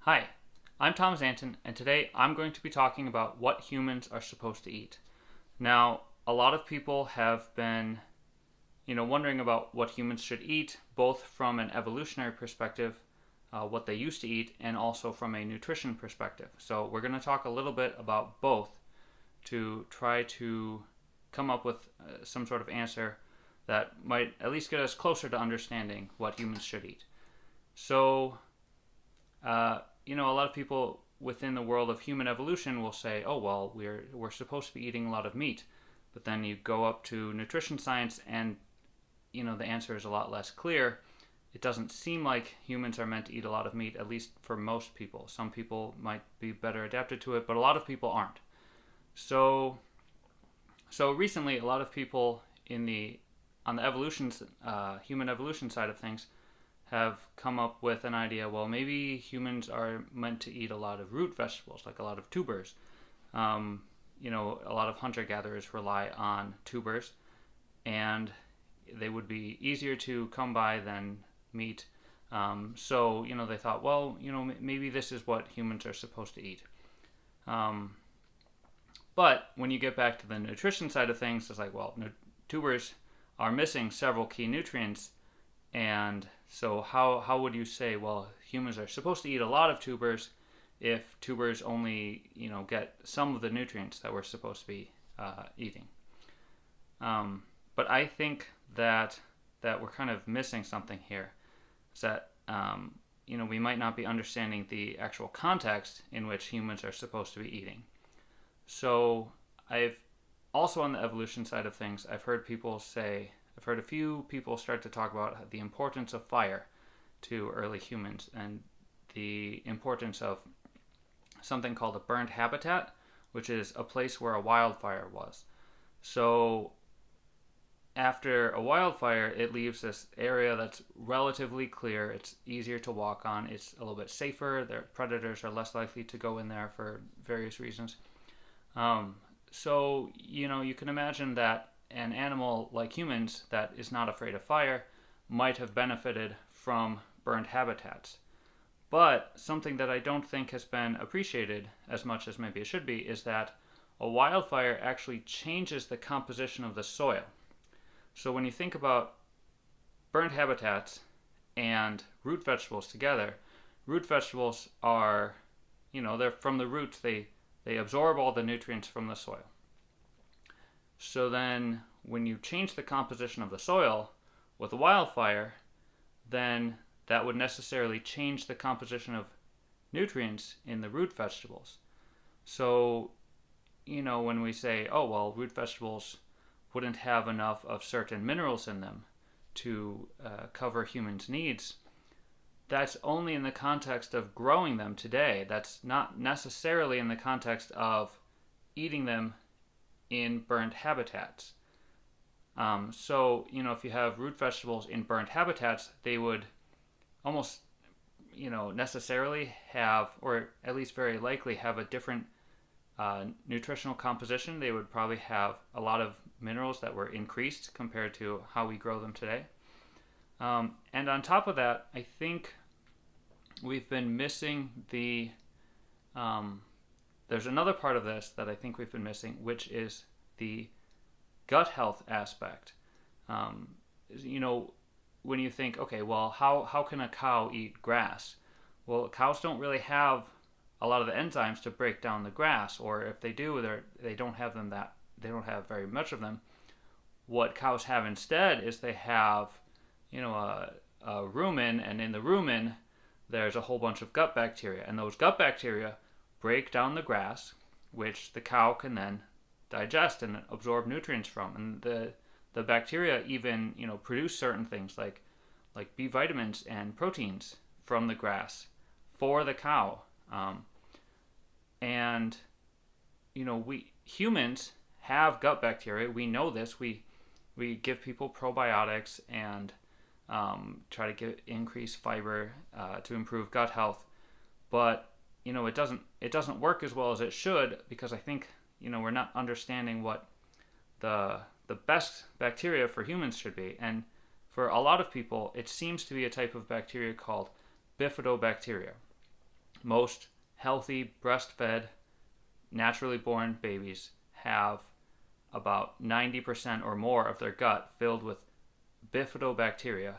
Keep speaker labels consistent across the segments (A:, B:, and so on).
A: Hi, I'm Thomas Anton, and today I'm going to be talking about what humans are supposed to eat. Now, a lot of people have been, wondering about what humans should eat, both from an evolutionary perspective, what they used to eat, and also from a nutrition perspective. So, we're going to talk a little bit about both to try to come up with some sort of answer that might at least get us closer to understanding what humans should eat. So, a lot of people within the world of human evolution will say, "Oh well, we're supposed to be eating a lot of meat," but then you go up to nutrition science, and the answer is a lot less clear. It doesn't seem like humans are meant to eat a lot of meat, at least for most people. Some people might be better adapted to it, but a lot of people aren't. So, so recently, a lot of people on the human evolution side of things have come up with an idea. Well, maybe humans are meant to eat a lot of root vegetables, like a lot of tubers. A lot of hunter-gatherers rely on tubers, and they would be easier to come by than meat. So they thought, well, maybe this is what humans are supposed to eat. But when you get back to the nutrition side of things, it's like, well, tubers are missing several key nutrients. And so how would you say, well, humans are supposed to eat a lot of tubers if tubers only, get some of the nutrients that we're supposed to be eating? But I think that we're kind of missing something here. Is that, we might not be understanding the actual context in which humans are supposed to be eating. So I've also, on the evolution side of things, I've heard a few people start to talk about the importance of fire to early humans and the importance of something called a burned habitat, which is a place where a wildfire was. So after a wildfire, it leaves this area that's relatively clear. It's easier to walk on. It's a little bit safer. Their predators are less likely to go in there for various reasons. So you can imagine that an animal like humans that is not afraid of fire might have benefited from burned habitats. But something that I don't think has been appreciated as much as maybe it should be is that a wildfire actually changes the composition of the soil. So when you think about burned habitats and root vegetables together, root vegetables are, they're from the roots, they absorb all the nutrients from the soil. So then when you change the composition of the soil with a wildfire, then that would necessarily change the composition of nutrients in the root vegetables. So, when we say, oh, well, root vegetables wouldn't have enough of certain minerals in them to cover humans' needs, that's only in the context of growing them today. That's not necessarily in the context of eating them in burned habitats. So, if you have root vegetables in burned habitats, they would almost, necessarily have, or at least very likely have a different nutritional composition. They would probably have a lot of minerals that were increased compared to how we grow them today. And on top of that, I think we've been missing there's another part of this that I think we've been missing, which is the gut health aspect. When you think, okay, well, how can a cow eat grass? Well, cows don't really have a lot of the enzymes to break down the grass, or if they do, they don't have very much of them. What cows have instead is they have, a rumen, and in the rumen, there's a whole bunch of gut bacteria, and those gut bacteria break down the grass, which the cow can then digest and absorb nutrients from. And the bacteria even produce certain things like B vitamins and proteins from the grass for the cow. And we humans have gut bacteria. We know this. We give people probiotics and try to increase fiber to improve gut health, but it doesn't work as well as it should, because I think we're not understanding what the best bacteria for humans should be. And for a lot of people, it seems to be a type of bacteria called bifidobacteria. most healthy breastfed naturally born babies have about 90% or more of their gut filled with bifidobacteria,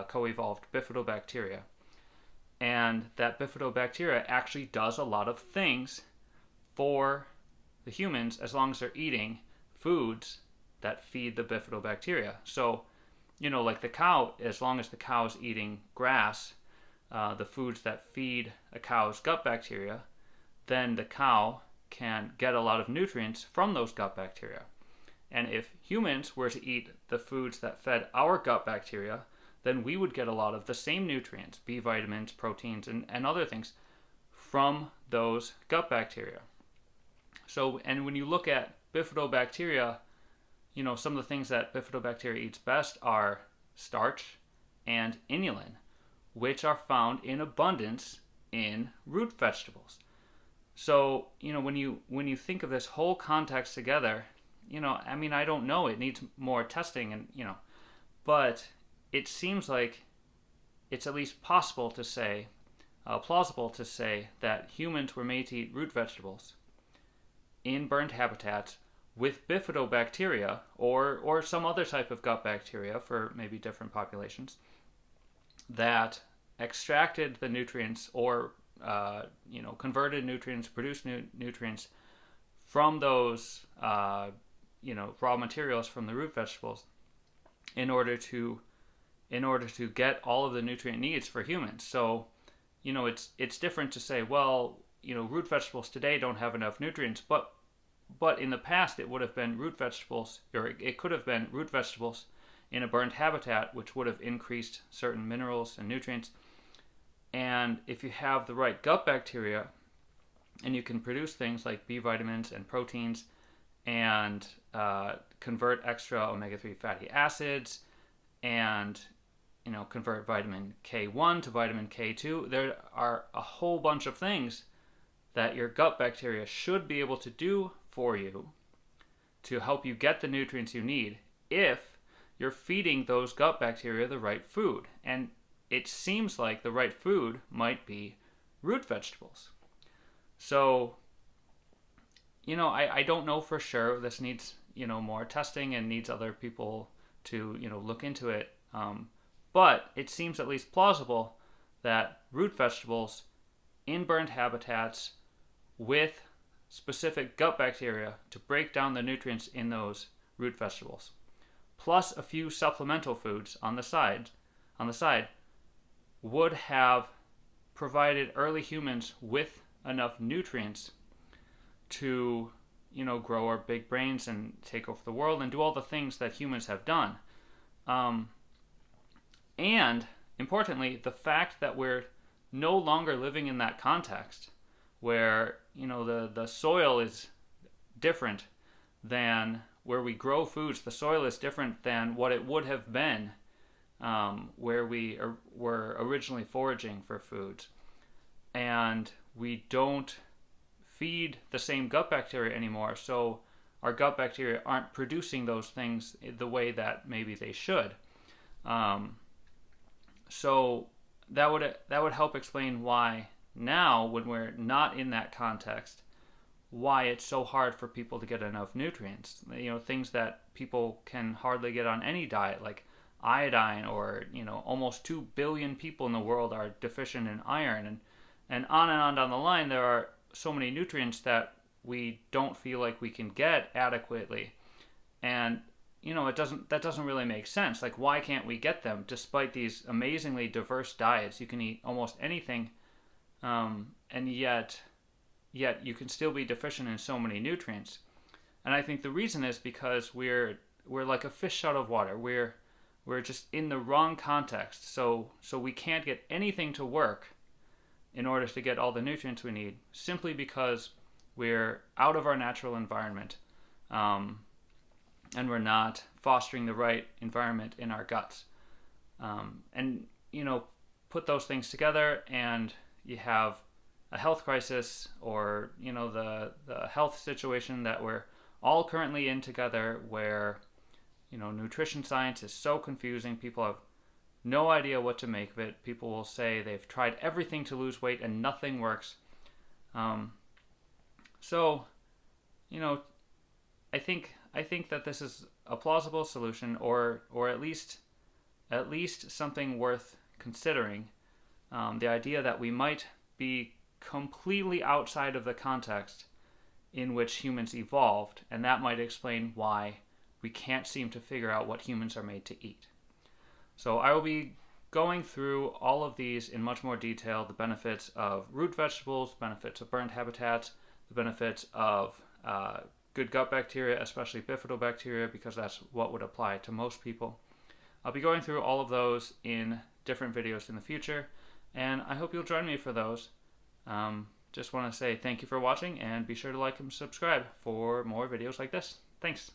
A: co-evolved bifidobacteria. And that bifidobacteria actually does a lot of things for the humans as long as they're eating foods that feed the bifidobacteria. So, like the cow, as long as the cow's eating grass, the foods that feed a cow's gut bacteria, then the cow can get a lot of nutrients from those gut bacteria. And if humans were to eat the foods that fed our gut bacteria, then we would get a lot of the same nutrients, B vitamins, proteins, and other things from those gut bacteria. So, and when you look at bifidobacteria, some of the things that bifidobacteria eats best are starch and inulin, which are found in abundance in root vegetables. So, when you think of this whole context together, I don't know, it needs more testing and, but it seems like it's at least plausible to say that humans were made to eat root vegetables in burned habitats with bifidobacteria or some other type of gut bacteria for maybe different populations that extracted the nutrients or converted nutrients, produced nutrients from those raw materials from the root vegetables in order to get all of the nutrient needs for humans. So, it's different to say, well, root vegetables today don't have enough nutrients, but in the past it would have been root vegetables, or it could have been root vegetables in a burned habitat, which would have increased certain minerals and nutrients. And if you have the right gut bacteria, and you can produce things like B vitamins and proteins, and convert extra omega-3 fatty acids, and convert vitamin K1 to vitamin K2, there are a whole bunch of things that your gut bacteria should be able to do for you to help you get the nutrients you need if you're feeding those gut bacteria the right food. And it seems like the right food might be root vegetables. So, I don't know for sure. This needs, more testing and needs other people to, look into it. But it seems at least plausible that root vegetables in burned habitats with specific gut bacteria to break down the nutrients in those root vegetables, plus a few supplemental foods on the side, would have provided early humans with enough nutrients to, grow our big brains and take over the world and do all the things that humans have done. And importantly, the fact that we're no longer living in that context where, the soil is different than where we grow foods. The soil is different than what it would have been where we were originally foraging for foods. And we don't feed the same gut bacteria anymore, so our gut bacteria aren't producing those things the way that maybe they should. So that would help explain why now, when we're not in that context, why it's so hard for people to get enough nutrients. Things that people can hardly get on any diet, like iodine, or almost 2 billion people in the world are deficient in iron, and on down the line. There are so many nutrients that we don't feel like we can get adequately, and that doesn't really make sense. Like, why can't we get them despite these amazingly diverse diets? You can eat almost anything, and yet you can still be deficient in so many nutrients. And I think the reason is because we're like a fish out of water. We're just in the wrong context. So we can't get anything to work in order to get all the nutrients we need, simply because we're out of our natural environment, and we're not fostering the right environment in our guts. And put those things together, and you have a health crisis, or the health situation that we're all currently in together, where nutrition science is so confusing. People have no idea what to make of it. People will say they've tried everything to lose weight and nothing works. Um, so, you know, I think that this is a plausible solution, or at least something worth considering. The idea that we might be completely outside of the context in which humans evolved, and that might explain why we can't seem to figure out what humans are made to eat. So I will be going through all of these in much more detail, the benefits of root vegetables, benefits of burned habitats, the benefits of good gut bacteria, especially bifidobacteria, because that's what would apply to most people. I'll be going through all of those in different videos in the future, and I hope you'll join me for those. Just want to say thank you for watching, and be sure to like and subscribe for more videos like this. Thanks.